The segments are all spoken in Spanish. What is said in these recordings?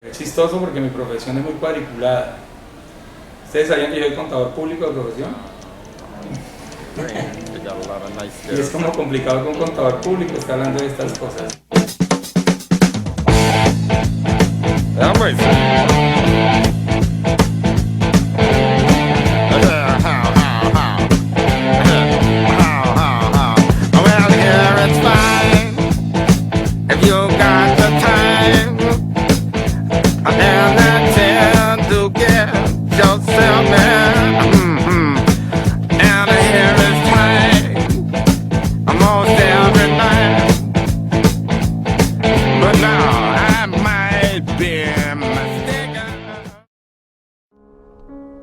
Es chistoso porque mi profesión es muy cuadriculada. ¿Ustedes sabían que yo soy contador público de profesión? Y es como complicado que un contador público esté hablando de estas cosas.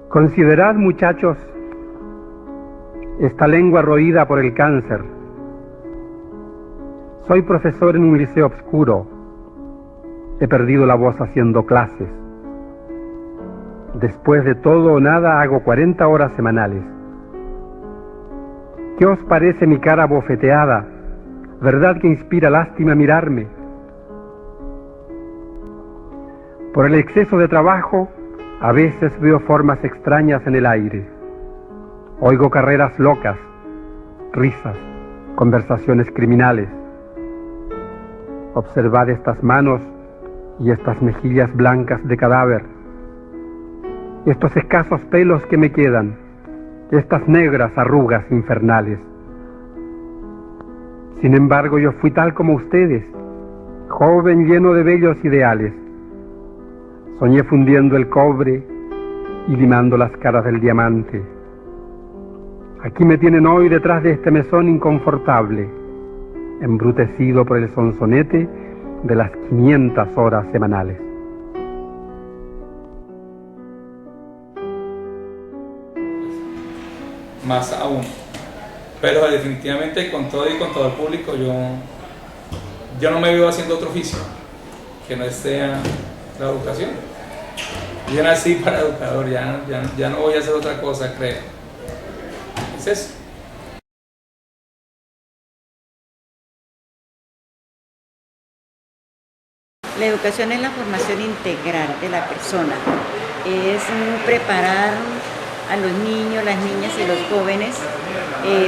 Considerad, muchachos, esta lengua roída por el cáncer. Soy profesor en un liceo obscuro. He perdido la voz haciendo clases. Después de todo o nada hago 40 horas semanales. ¿Qué os parece mi cara bofeteada? ¿Verdad que inspira lástima mirarme? Por el exceso de trabajo, a veces veo formas extrañas en el aire. Oigo carreras locas, risas, conversaciones criminales. Observad estas manos y estas mejillas blancas de cadáver. Estos escasos pelos que me quedan, estas negras arrugas infernales. Sin embargo, yo fui tal como ustedes, joven lleno de bellos ideales. Soñé fundiendo el cobre y limando las caras del diamante. Aquí me tienen hoy detrás de este mesón inconfortable, embrutecido por el sonsonete de las 500 horas semanales. Más aún. Pero definitivamente con todo y con todo el público yo no me veo haciendo otro oficio que no sea la educación. Yo nací para educador, ya no voy a hacer otra cosa, creo. Es eso. La educación es la formación integral de la persona, es preparar a los niños, las niñas y los jóvenes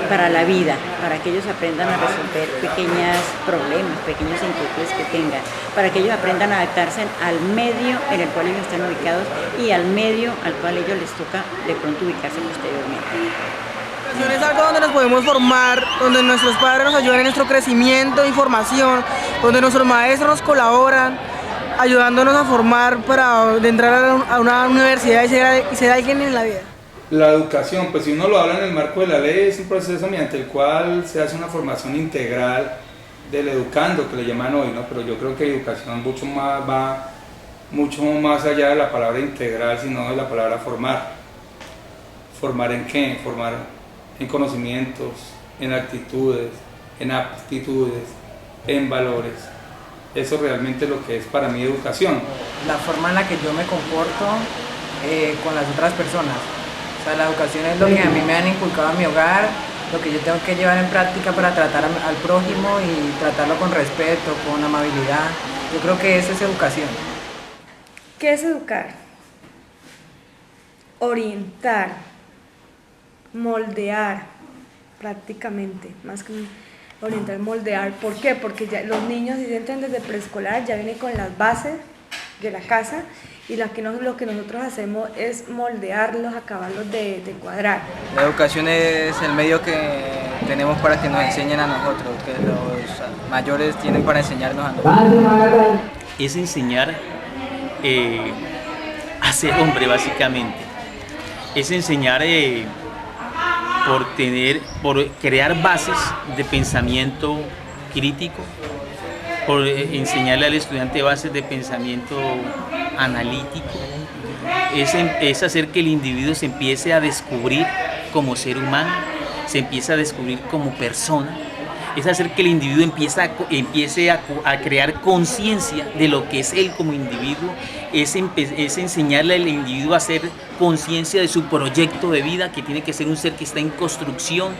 para la vida, para que ellos aprendan a resolver pequeños problemas, pequeños inquietudes que tengan, para que ellos aprendan a adaptarse al medio en el cual ellos están ubicados y al medio al cual ellos les toca de pronto ubicarse posteriormente. Es algo donde nos podemos formar, donde nuestros padres nos ayudan en nuestro crecimiento y formación, donde nuestros maestros nos colaboran, ayudándonos a formar para entrar a una universidad y ser alguien en la vida. La educación, pues si uno lo habla en el marco de la ley, es un proceso mediante el cual se hace una formación integral del educando, que le llaman hoy, ¿no? Pero yo creo que educación va mucho más allá de la palabra integral, sino de la palabra formar. ¿Formar en qué? Formar en conocimientos, en actitudes, en aptitudes, en valores. Eso realmente es lo que es para mí educación. La forma en la que yo me comporto con las otras personas. O sea, la educación es lo que a mí me han inculcado en mi hogar, lo que yo tengo que llevar en práctica para tratar al prójimo y tratarlo con respeto, con amabilidad. Yo creo que eso es educación. ¿Qué es educar? Orientar, moldear, prácticamente, más que orientar, moldear. ¿Por qué? Porque ya los niños, si entran desde preescolar, ya vienen con las bases de la casa y lo que nosotros hacemos es moldearlos, acabarlos de cuadrar. La educación es el medio que tenemos para que nos enseñen a nosotros, que los mayores tienen para enseñarnos a nosotros. Es enseñar a ser hombre, básicamente. Es enseñar por crear bases de pensamiento crítico, por enseñarle al estudiante bases de pensamiento analítico, es hacer que el individuo se empiece a descubrir como ser humano, se empiece a descubrir como persona, es hacer que el individuo empiece a crear conciencia de lo que es él como individuo, es enseñarle al individuo a hacer conciencia de su proyecto de vida, que tiene que ser un ser que está en construcción.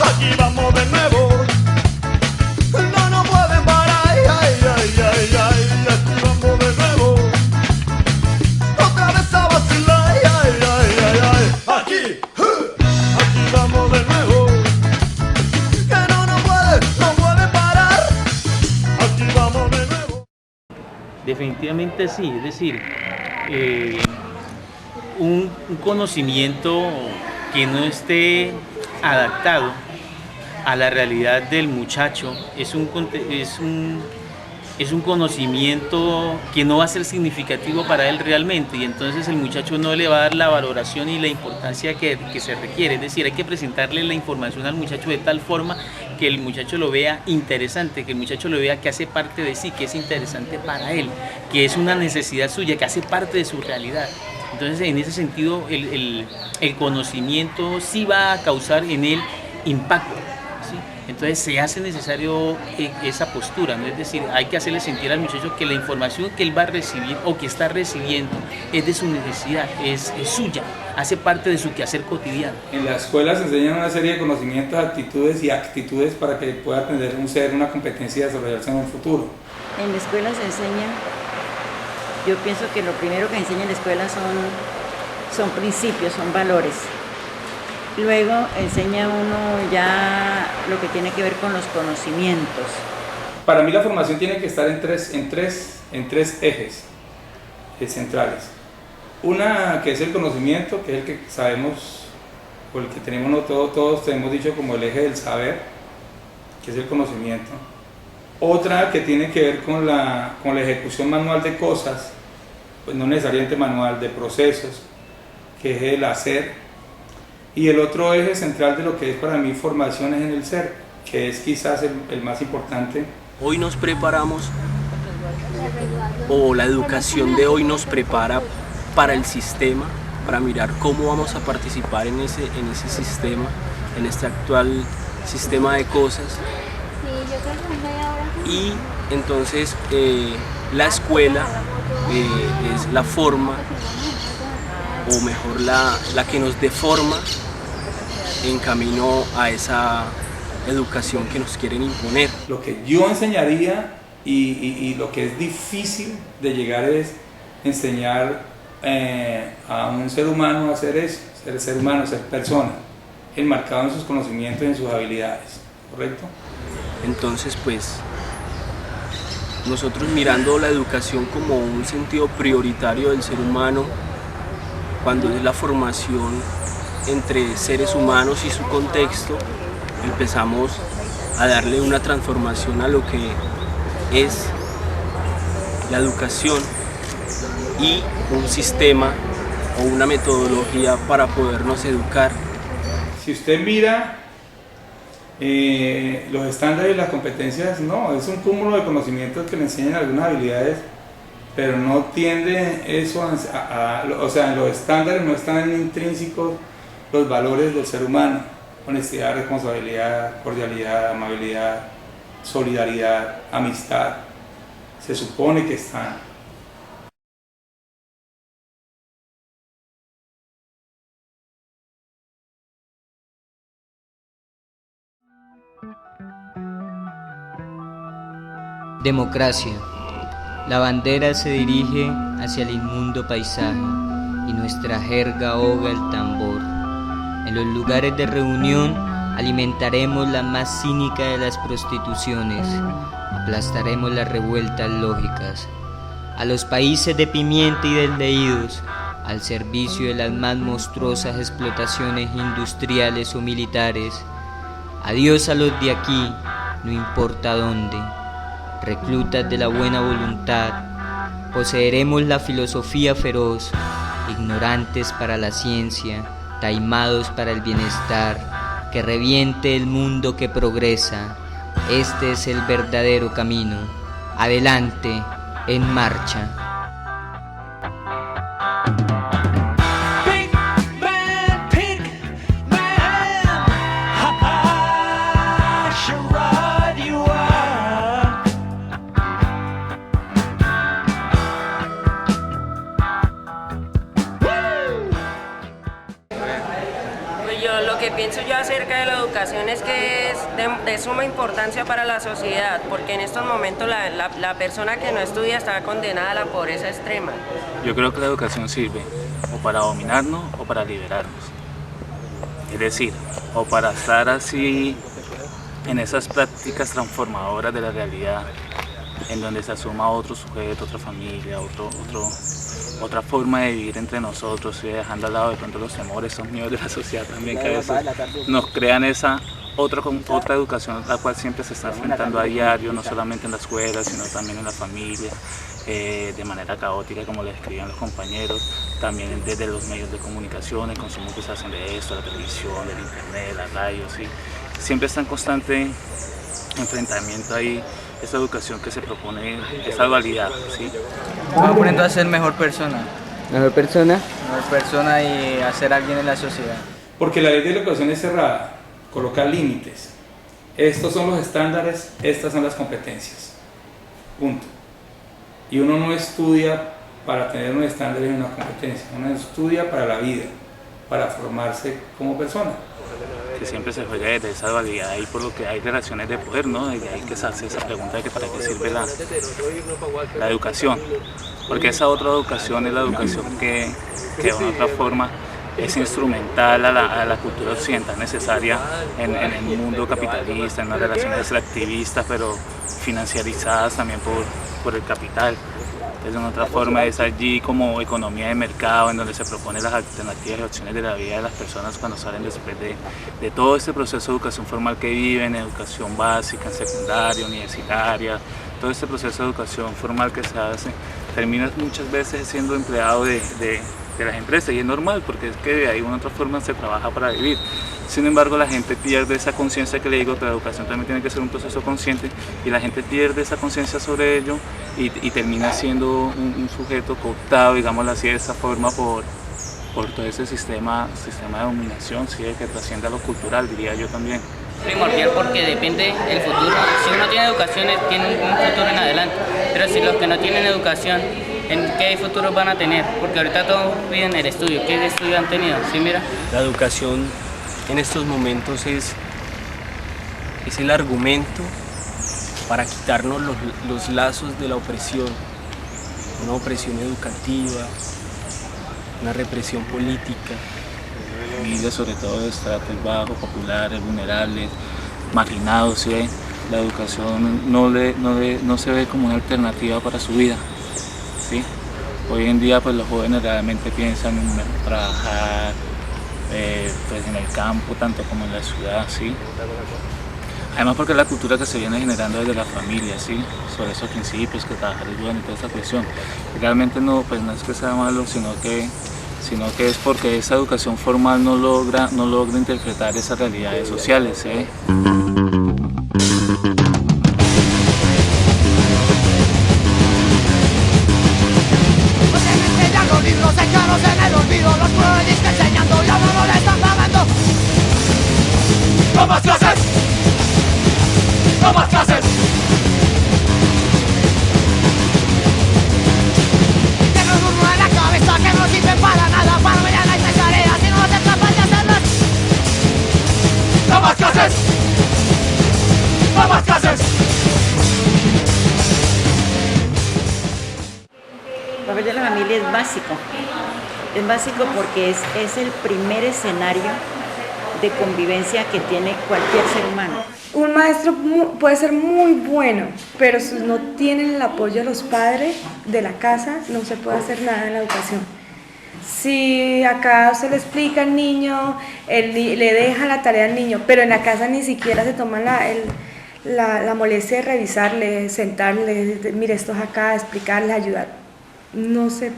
Aquí vamos de nuevo. definitivamente sí, es decir, un conocimiento que no esté adaptado a la realidad del muchacho es un conocimiento que no va a ser significativo para él realmente, y entonces el muchacho no le va a dar la valoración y la importancia que se requiere. Es decir, hay que presentarle la información al muchacho de tal forma que el muchacho lo vea interesante, que el muchacho lo vea que hace parte de sí, que es interesante para él, que es una necesidad suya, que hace parte de su realidad. Entonces, en ese sentido, el conocimiento sí va a causar en él impacto. Entonces se hace necesario esa postura, ¿no? Es decir, hay que hacerle sentir al muchacho que la información que él va a recibir o que está recibiendo es de su necesidad, es suya, hace parte de su quehacer cotidiano. En la escuela se enseñan una serie de conocimientos, actitudes y actitudes para que pueda tener un ser, una competencia y desarrollarse en un futuro. En la escuela se enseña, yo pienso que lo primero que enseña en la escuela son principios, son valores. Luego enseña uno ya lo que tiene que ver con los conocimientos. Para mí la formación tiene que estar en tres ejes centrales. Una que es el conocimiento, que es el que sabemos, o el que tenemos todos hemos dicho como el eje del saber, que es el conocimiento. Otra que tiene que ver con la ejecución manual de cosas, pues no necesariamente manual, de procesos, que es el hacer. Y el otro eje central de lo que es para mí formación es en el ser, que es quizás el más importante. Hoy nos preparamos, o la educación de hoy nos prepara para el sistema, para mirar cómo vamos a participar en ese sistema, en este actual sistema de cosas. Y entonces la escuela es la forma, o mejor la que nos deforma en camino a esa educación que nos quieren imponer. Lo que yo enseñaría y lo que es difícil de llegar es enseñar a un ser humano a hacer eso, ser humano, ser persona, enmarcado en sus conocimientos y en sus habilidades, ¿correcto? Entonces, pues, nosotros mirando la educación como un sentido prioritario del ser humano, cuando es la formación entre seres humanos y su contexto, empezamos a darle una transformación a lo que es la educación y un sistema o una metodología para podernos educar. Si usted mira los estándares y las competencias, no, es un cúmulo de conocimientos que le enseñan algunas habilidades, pero no tiende eso o sea, en los estándares no están intrínsecos los valores del ser humano: honestidad, responsabilidad, cordialidad, amabilidad, solidaridad, amistad. Se supone que están. Democracia. La bandera se dirige hacia el inmundo paisaje y nuestra jerga ahoga el tambor. En los lugares de reunión alimentaremos la más cínica de las prostituciones, aplastaremos las revueltas lógicas. A los países de pimienta y desleídos, al servicio de las más monstruosas explotaciones industriales o militares. Adiós a los de aquí, no importa dónde. Reclutas de la buena voluntad, poseeremos la filosofía feroz, ignorantes para la ciencia, taimados para el bienestar, que reviente el mundo que progresa. Este es el verdadero camino. Adelante, en marcha. Pienso yo acerca de la educación es que es de suma importancia para la sociedad, porque en estos momentos la persona que no estudia está condenada a la pobreza extrema. Yo creo que la educación sirve o para dominarnos o para liberarnos. Es decir, o para estar así en esas prácticas transformadoras de la realidad, en donde se asuma otro sujeto, otra familia, otra forma de vivir entre nosotros, y dejando al lado de pronto los temores, esos miedos de la sociedad también, que a veces nos crean esa otra educación, la cual siempre se está enfrentando a diario, no solamente en la escuela, sino también en la familia, de manera caótica, como le escribían los compañeros, también desde los medios de comunicación, el consumo que se hacen de esto, la televisión, del internet, la radio, ¿sí? Siempre está en constante enfrentamiento ahí, esa educación que se propone, esa dualidad, ¿sí? Estamos poniendo a ser mejor persona. ¿Mejor persona? Mejor persona y a ser alguien en la sociedad. Porque la ley de la educación es cerrada, colocar límites. Estos son los estándares, estas son las competencias. Punto. Y uno no estudia para tener un estándar y una competencia, uno estudia para la vida, para formarse como persona. Que siempre se juega desde esa dualidad y por lo que hay relaciones de poder, ¿no? Y hay que hacerse esa pregunta de que para qué sirve la educación. Porque esa otra educación es la educación que de una otra forma es instrumental a la cultura occidental necesaria en el mundo capitalista, en las relaciones extractivistas, pero financiarizadas también por el capital. De una otra forma es allí como economía de mercado, en donde se proponen las alternativas y opciones de la vida de las personas cuando salen después de todo este proceso de educación formal que viven, educación básica, en secundaria, universitaria, todo este proceso de educación formal que se hace, termina muchas veces siendo empleado de las empresas, y es normal porque es que de ahí una otra forma se trabaja para vivir. Sin embargo, la gente pierde esa conciencia que le digo, que la educación también tiene que ser un proceso consciente, y la gente pierde esa conciencia sobre ello y termina siendo un sujeto cooptado, digámoslo así, de esa forma por todo ese sistema de dominación, ¿sí? Que trasciende a lo cultural, diría yo también. Primordial porque depende del futuro. Si uno tiene educación, tiene un futuro en adelante, pero si los que no tienen educación, ¿en qué futuro van a tener? Porque ahorita todos piden el estudio. ¿Qué estudio han tenido? ¿Sí, mira? La educación en estos momentos es el argumento para quitarnos los lazos de la opresión, una opresión educativa, una represión política. Familias, sobre todo de estratos bajos, populares, vulnerables, marginados, ¿sí? La educación no se ve como una alternativa para su vida, ¿sí? Hoy en día pues los jóvenes realmente piensan en trabajar pues en el campo, tanto como en la ciudad, ¿sí? Además porque es la cultura que se viene generando desde la familia, ¿sí? Sobre esos principios, que trabajar es bueno y toda esa cuestión. Y realmente no es que sea malo, sino que es porque esa educación formal no logra interpretar esas realidades sociales, ¿sí? Los libros echados en el olvido, los puros que enseñando ya no le están pagando. ¡No más clases! ¡No más clases! Tengo un humo en la cabeza que no sirve para nada. Para mañana hay 3 tareas y no vas a ser capaz de hacerlas. ¡No más clases! ¡No más clases! El papel de la familia es básico porque es el primer escenario de convivencia que tiene cualquier ser humano. Un maestro puede ser muy bueno, pero si no tienen el apoyo de los padres de la casa, no se puede hacer nada en la educación. Si acá se le explica al niño, le deja la tarea al niño, pero en la casa ni siquiera se toma la molestia de revisarle, sentarle, mire, esto es acá, explicarle, ayudar. No se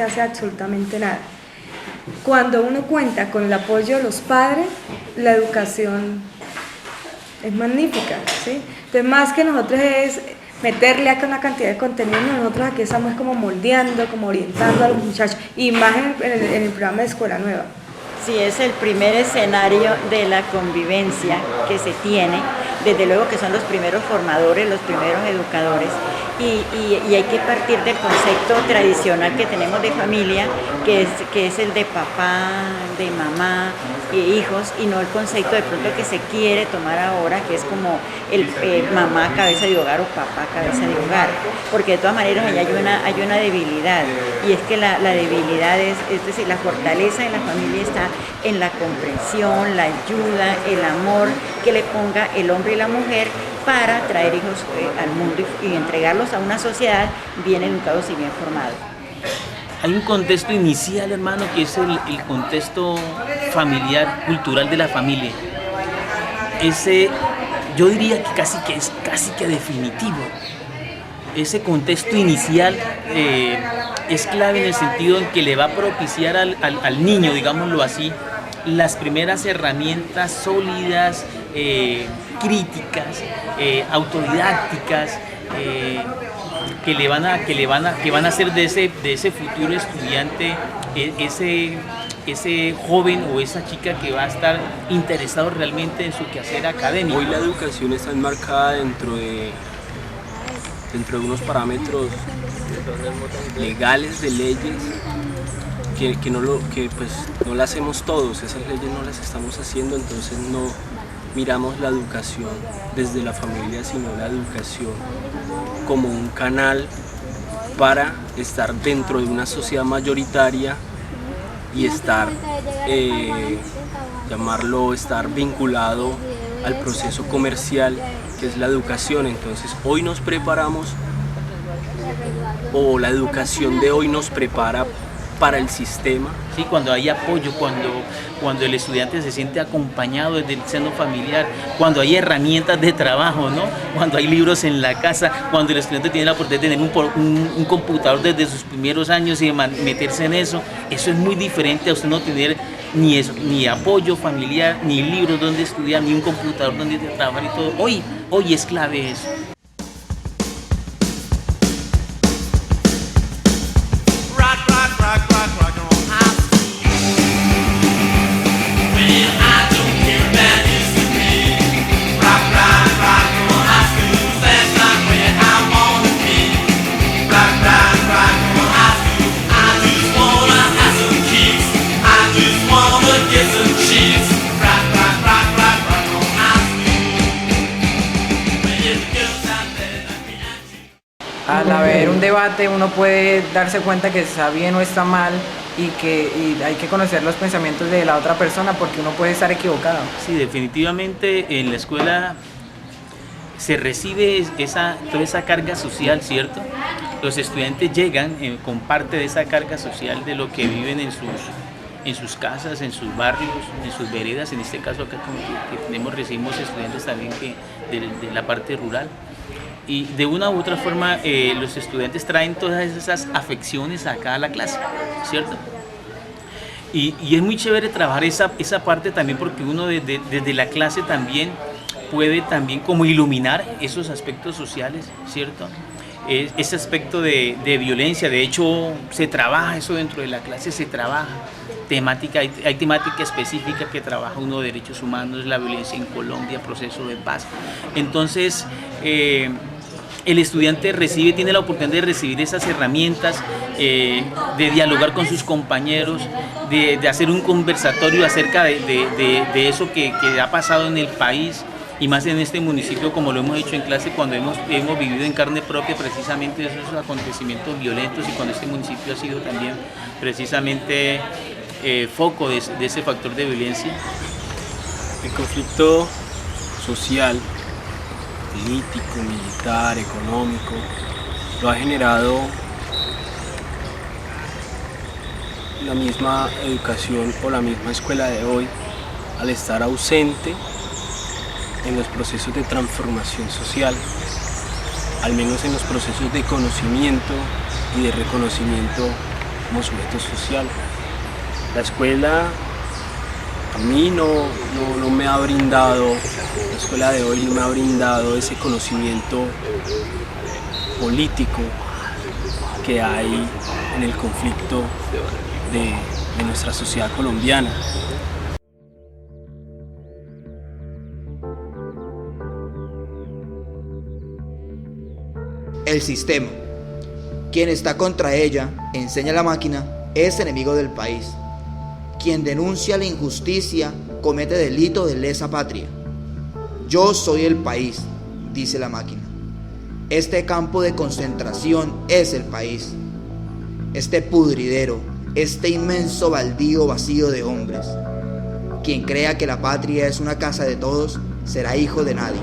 hace absolutamente nada. Cuando uno cuenta con el apoyo de los padres, la educación es magnífica, ¿sí? Entonces, más que nosotros es meterle acá una cantidad de contenido, nosotros aquí estamos como moldeando, como orientando a los muchachos, y más en el programa de Escuela Nueva. Sí, es el primer escenario de la convivencia que se tiene, desde luego que son los primeros formadores, los primeros educadores, y hay que partir del concepto tradicional que tenemos de familia, que es el de papá, de mamá, hijos, y no el concepto de pronto que se quiere tomar ahora, que es como el mamá cabeza de hogar o papá cabeza de hogar, porque de todas maneras allá hay una debilidad, y es que la debilidad es decir, la fortaleza de la familia está en la comprensión, la ayuda, el amor que le ponga el hombre y la mujer para traer hijos al mundo y entregarlos a una sociedad bien educados y bien formados. Hay un contexto inicial, hermano, que es el contexto familiar, cultural de la familia. Ese, yo diría que es casi que definitivo. Ese contexto inicial es clave en el sentido en que le va a propiciar al niño, digámoslo así, las primeras herramientas sólidas, críticas, autodidácticas, que van a hacer de ese futuro estudiante ese joven o esa chica que va a estar interesado realmente en su quehacer académico. Hoy la educación está enmarcada dentro de unos parámetros legales, de leyes, que no las hacemos todos, esas leyes no las estamos haciendo, entonces no miramos la educación desde la familia, sino la educación como un canal para estar dentro de una sociedad mayoritaria y estar vinculado al proceso comercial que es la educación. Entonces hoy nos preparamos, o la educación de hoy nos prepara para el sistema. Sí, cuando hay apoyo, cuando el estudiante se siente acompañado desde el seno familiar, cuando hay herramientas de trabajo, ¿no? Cuando hay libros en la casa, cuando el estudiante tiene la oportunidad de tener un computador desde sus primeros años y de meterse en eso es muy diferente a usted no tener ni apoyo familiar, ni libros donde estudiar, ni un computador donde trabajar y todo. Hoy es clave eso. Al haber un debate uno puede darse cuenta que está bien o está mal y hay que conocer los pensamientos de la otra persona porque uno puede estar equivocado. Sí, definitivamente en la escuela se recibe toda esa carga social, ¿cierto? Los estudiantes llegan con parte de esa carga social de lo que viven en sus casas, en sus barrios, en sus veredas. En este caso acá como que recibimos estudiantes también de la parte rural. Y de una u otra forma los estudiantes traen todas esas afecciones acá a la clase, ¿cierto? Y es muy chévere trabajar esa parte también porque uno desde la clase también puede también como iluminar esos aspectos sociales, ¿cierto? Ese aspecto de violencia, de hecho se trabaja eso dentro de la clase, se trabaja hay temática específica que trabaja uno de derechos humanos, la violencia en Colombia, proceso de paz. Entonces el estudiante tiene la oportunidad de recibir esas herramientas, de dialogar con sus compañeros, de hacer un conversatorio acerca de eso que ha pasado en el país, y más en este municipio, como lo hemos hecho en clase, cuando hemos vivido en carne propia precisamente esos acontecimientos violentos, y cuando este municipio ha sido también precisamente foco de ese factor de violencia. El conflicto social, político, militar, económico, lo ha generado la misma educación o la misma escuela de hoy, al estar ausente en los procesos de transformación social, al menos en los procesos de conocimiento y de reconocimiento como sujeto social. La escuela a mí no me ha brindado, la escuela de hoy no me ha brindado ese conocimiento político que hay en el conflicto de nuestra sociedad colombiana. El sistema. Quien está contra ella, enseña la máquina, es enemigo del país. Quien denuncia la injusticia comete delito de lesa patria. Yo soy el país, dice la máquina. Este campo de concentración es el país. Este pudridero, este inmenso baldío vacío de hombres. Quien crea que la patria es una casa de todos, será hijo de nadie.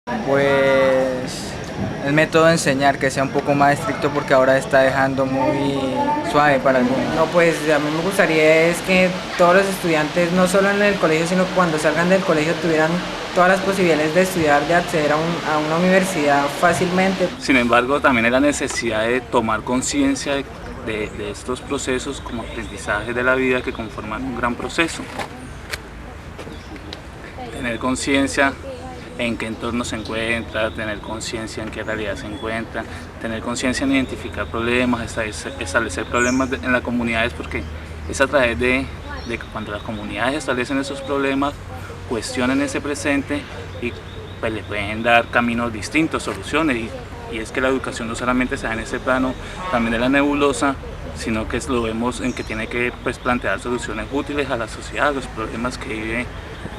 Pues el método de enseñar, que sea un poco más estricto porque ahora está dejando muy suave para algunos. No, pues a mí me gustaría es que todos los estudiantes, no solo en el colegio, sino cuando salgan del colegio tuvieran todas las posibilidades de estudiar, de acceder a una universidad fácilmente. Sin embargo, también hay la necesidad de tomar conciencia de estos procesos como aprendizaje de la vida que conforman un gran proceso. Tener conciencia en qué entorno se encuentra, tener conciencia en qué realidad se encuentra, tener conciencia en identificar problemas, establecer problemas en las comunidades, porque es a través de que cuando las comunidades establecen esos problemas, cuestionan ese presente y pues le pueden dar caminos distintos, soluciones, y es que la educación no solamente se da en ese plano también de la nebulosa, sino que lo vemos en que tiene que pues, plantear soluciones útiles a la sociedad, a los problemas que vive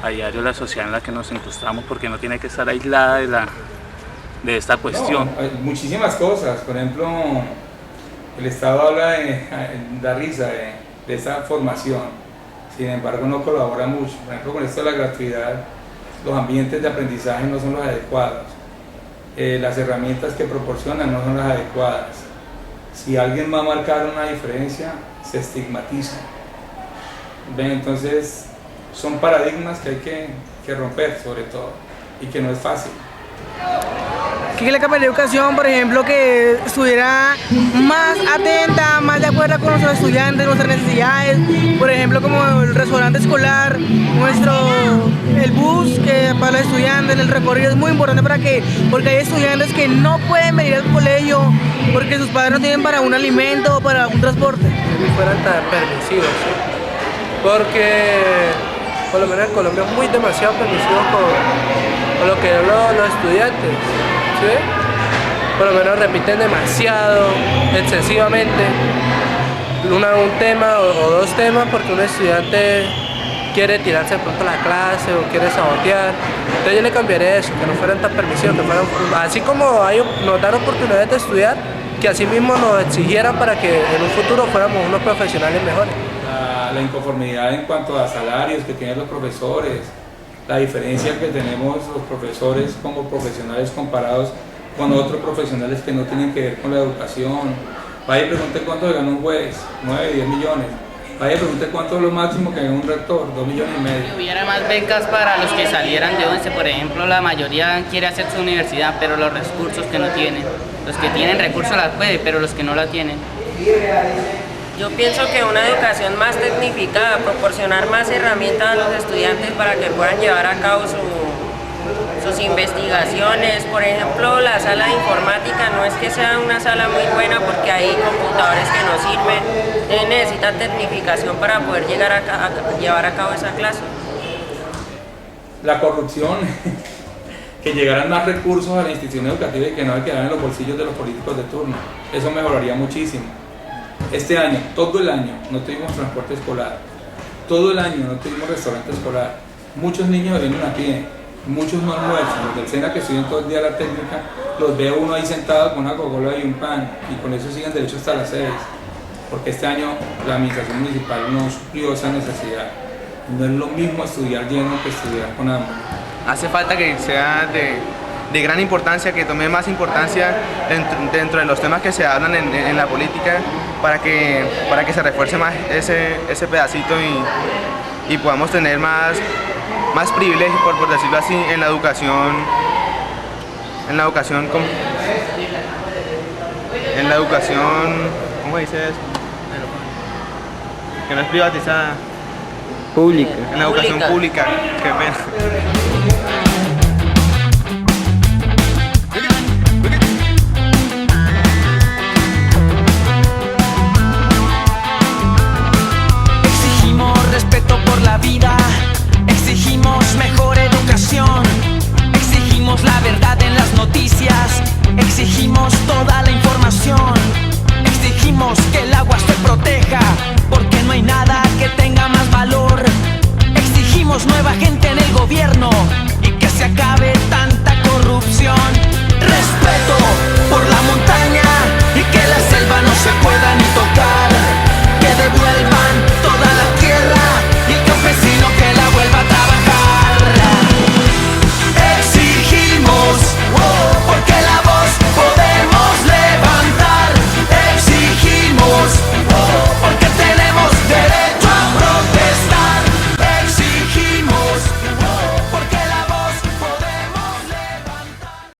a diario la sociedad en la que nos encontramos, porque no tiene que estar aislada de esta cuestión. No, hay muchísimas cosas, por ejemplo, el Estado habla da risa de esa formación, sin embargo no colabora mucho. Por ejemplo, con esto de la gratuidad, los ambientes de aprendizaje no son los adecuados, las herramientas que proporcionan no son las adecuadas. Si alguien va a marcar una diferencia, se estigmatiza. ¿Ven? Entonces son paradigmas que hay que romper, sobre todo, y que no es fácil. Que la capa de educación, por ejemplo, que estuviera más atenta, más de acuerdo con nuestros estudiantes, nuestras necesidades, por ejemplo, como el restaurante escolar, el bus que para los estudiantes, el recorrido es muy importante porque hay estudiantes que no pueden venir al colegio porque sus padres no tienen para un alimento o para un transporte. Que fueran tan permisivos, ¿sí? Porque por lo menos en Colombia es muy demasiado permisivo con lo que los estudiantes, ¿sí? Por lo menos repiten demasiado, excesivamente, un tema o dos temas porque un estudiante quiere tirarse de pronto a la clase o quiere sabotear. Entonces yo le cambiaría eso, que no fueran tan permisivos, que fueran, así como nos dan oportunidades de estudiar, que así mismo nos exigieran para que en un futuro fuéramos unos profesionales mejores. La inconformidad en cuanto a salarios que tienen los profesores, la diferencia que tenemos los profesores como profesionales comparados con otros profesionales que no tienen que ver con la educación. Vaya y pregunte cuánto gana un juez, 9, 10 millones. Vaya y pregunte cuánto es lo máximo que gana un rector, 2,5 millones. Hubiera más becas para los que salieran de 11, por ejemplo, la mayoría quiere hacer su universidad, pero los recursos que no tienen. Los que tienen recursos las pueden, pero los que no la tienen. Yo pienso que una educación más tecnificada, proporcionar más herramientas a los estudiantes para que puedan llevar a cabo sus investigaciones. Por ejemplo, la sala de informática no es que sea una sala muy buena porque hay computadores que no sirven, necesita tecnificación para poder llegar a llevar a cabo esa clase. La corrupción, que llegaran más recursos a la institución educativa y que no se quedaran en los bolsillos de los políticos de turno, eso mejoraría muchísimo. Este año, todo el año, no tuvimos transporte escolar, todo el año no tuvimos restaurante escolar, muchos niños vienen a pie, muchos no almuerzan, los del SENA que estudian todo el día la técnica, los veo uno ahí sentado con una Coca-Cola y un pan, y con eso siguen derecho hasta las 6, porque este año la administración municipal no suplió esa necesidad. No es lo mismo estudiar lleno que estudiar con hambre. Hace falta que sea de gran importancia, que tome más importancia dentro de los temas que se hablan en la política para que se refuerce más ese pedacito y podamos tener más privilegios, por decirlo así, en la educación, ¿cómo dice eso? Que no es privatizada. Pública. En la educación pública, qué pena. Respeto por la vida, exigimos mejor educación, exigimos la verdad en las noticias, exigimos toda la información, exigimos que el agua se proteja, porque no hay nada que tenga más valor, exigimos nueva gente en el gobierno y que se acabe tanta corrupción.